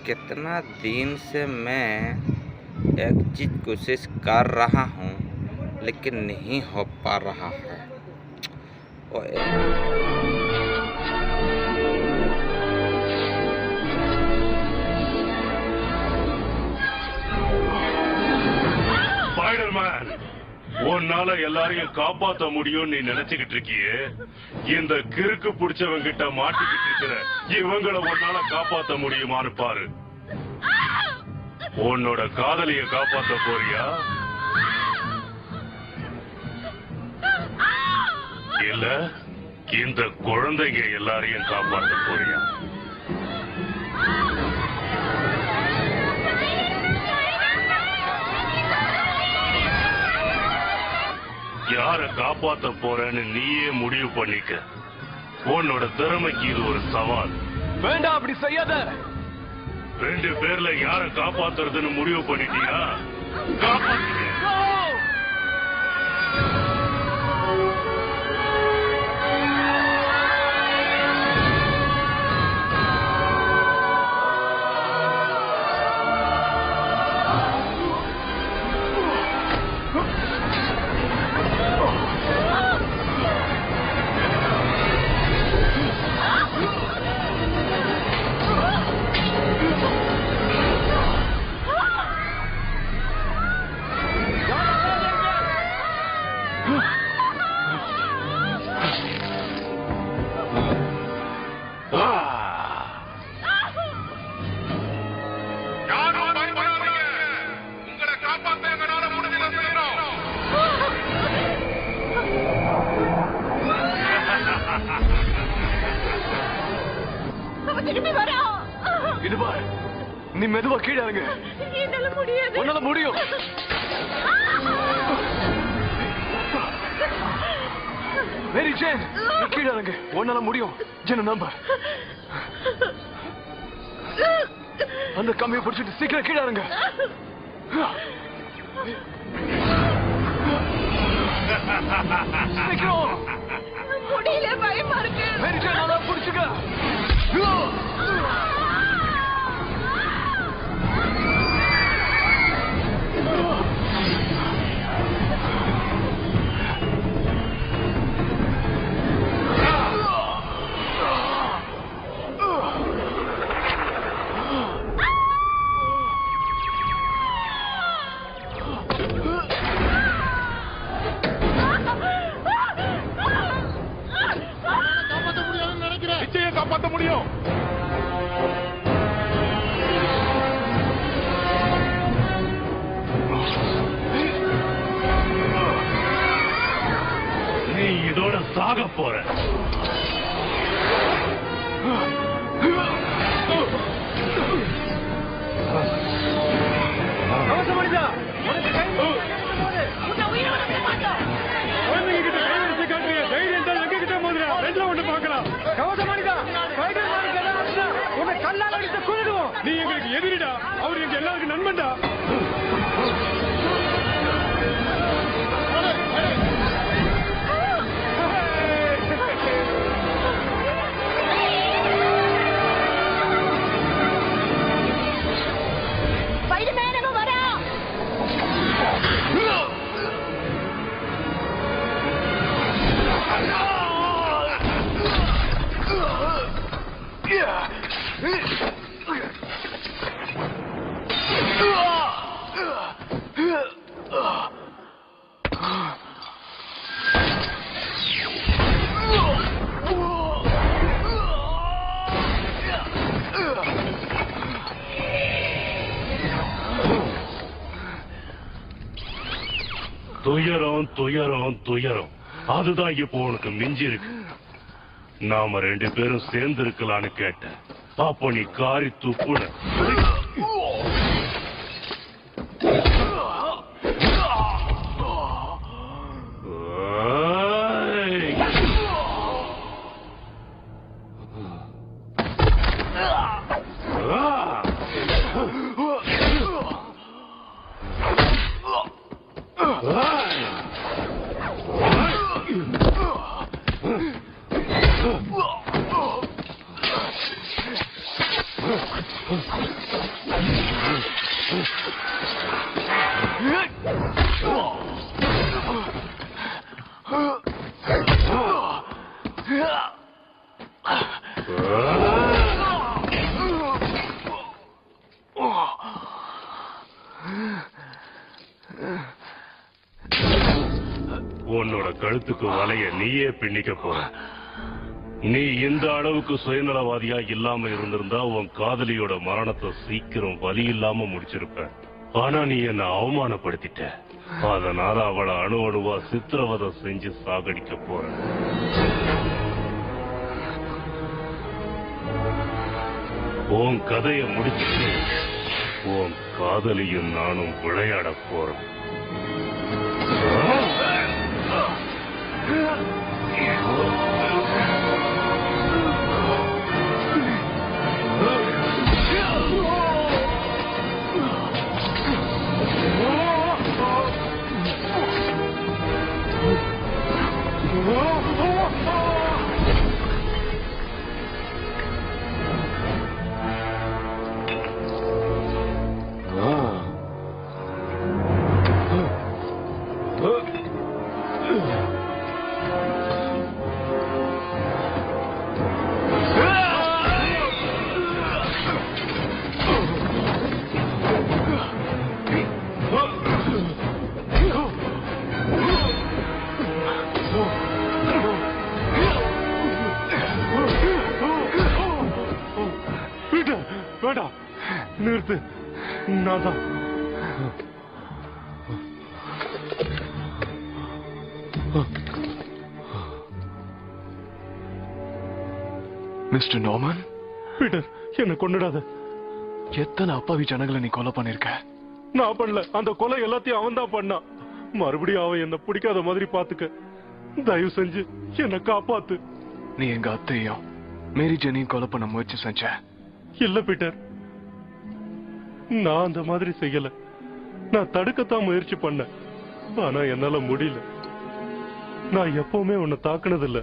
कितना दिन से मैं एक चीज़ कोशिश कर रहा हूँ लेकिन नहीं हो पा रहा है। ஸ்பைடர்மேன், உன்னால எல்லாரையும் காப்பாற்ற முடியும் நீ நினைச்சுக்கிட்டு இருக்கியே, இந்த கிறுக்கு பிடிச்சவங்க கிட்ட மாட்டிக்கிட்டு இருக்கிற இவங்களை உன்னால காப்பாற்ற முடியுமான்னு பாரு. உன்னோட காதலிய காப்பாற்ற போறியா இல்ல இந்த குழந்தைங்க எல்லாரையும் காப்பாற்ற போறியா? யார காப்பாத்த போறேன்னு நீயே முடிவு பண்ணிக்க. உன்னோட திறமைக்கு இது ஒரு சவால். வேண்டாம், அப்படி செய்யாத. 2 பேர்ல யார காப்பாத்துறதுன்னு முடிவு பண்ணிட்டியா? காப்பாத்துங்க. இது பாரு, நீ மெதுவா கீழே இறங்கு. உன்னால முடியும். மேரி ஜேன், நீ கீழே இறங்கு. உன்னால முடியும். என்ன நம்பர். அந்த கம்பியை பிடிச்சிட்டு சீக்கிரம் கீழே இறங்கு. சீக்கிரம். முடியல, பயமா இருக்கு. மேரி ஜேன், நல்லா பிடிச்சுக்க. காப்பாற்ற முடியும். நீ இதோட சாக போற. நீ எங்களுக்கு எதிரிடா, அவர் எங்க எல்லாருக்கும் நண்பன்டா. துயரம் துயரம் துயரம், அதுதான் இப்போ உனக்கு மிஞ்சி இருக்கு. நாம 2 பேரும் சேர்ந்து இருக்கலான்னு கேட்டேன். அப்போ நீ காரி துப்புன. உன்னோட கழுத்துக்கு வலைய நீயே பின்னிக்க போற. நீ இந்த அளவுக்கு சுயநலவாதியா இல்லாம இருந்திருந்தா உன் காதலியோட மரணத்தை சீக்கிரம் வலி இல்லாம முடிச்சிருப்ப. ஆனா நீ என்ன அவமானப்படுத்திட்ட. அதனால அவளை அணு அணுவா சித்திரவதை செஞ்சு சாகடிக்க போற. உன் கதைய முடிச்சுட்டு உன் காதலியும் நானும் விளையாட போறோம். வேண்டாம், நிறுத்து. நான் தான். மிஸ்டர் நார்மன், பீட்டர், என்ன கொன்னுடாத. எத்தனை அப்பாவி ஜனங்களை நீ கொலை பண்ணிருக்க? நான் பண்ணல. அந்த கொலை எல்லாத்தையும் அவன் தான் பண்ணான். மறுபடியும் அவன் என்ன பிடிக்காத மாதிரி பாத்துக்க. தயவு செஞ்சு என்ன காப்பாத்து. நீ எங்க அத்தையும் மேரி ஜெனியும் கொலை பண்ண முயற்சி செஞ்ச. இல்ல பீட்டர், நான் அந்த மாதிரி செய்யல. நான் தடுக்கத்தான் முயற்சி பண்ணேன். ஆனா என்னால முடியல. நான் எப்பவுமே உன்னை தாக்குனதில்ல.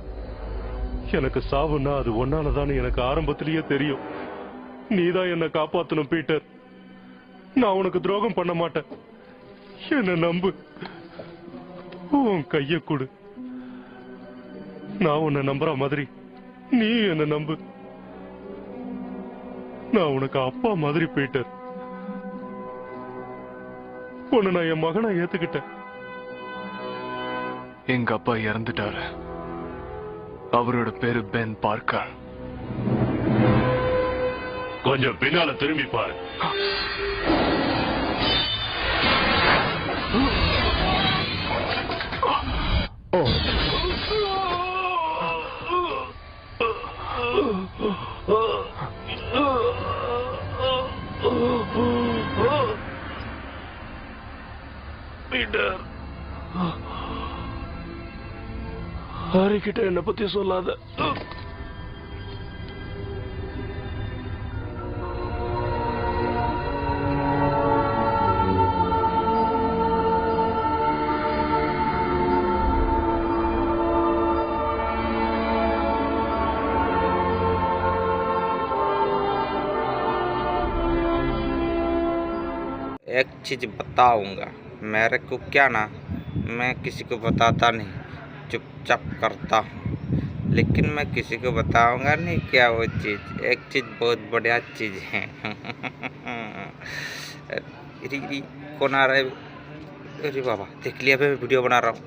எனக்கு சாவுன்னா அது ஒன்னாலதான் எனக்கு ஆரம்பத்திலேயே தெரியும். நீதான் என்ன காப்பாத்தணும் பீட்டர். நான் உனக்கு துரோகம் பண்ண மாட்டேன். என்ன நம்பு. உன் கைய கொடு. நான் உன்னை நம்புற மாதிரி நீ என்ன நம்பு. நான் உனக்கு அப்பா மாதிரி பீட்டர். உன்னை நான் என் மகனை ஏத்துக்கிட்டேன். எங்க அப்பா இறந்துட்டாரு. அவரோட பேரு பென் பார்க்கர். கொஞ்சம் பின்னால திரும்பி பாரு. பீட்டர், ஹாரிக்கிட்ட என்ன பத்தி சொல்லாத. एक चीज़ बताऊंगा, मेरे को क्या ना, मैं किसी को बताता नहीं, चुपचाप करता हूँ। लेकिन मैं किसी को बताऊंगा नहीं क्या वो चीज़। एक चीज़ बहुत बढ़िया चीज़ है। कौन आ रहा है? अरे बाबा, देख लिया, मैं वीडियो बना रहा हूँ।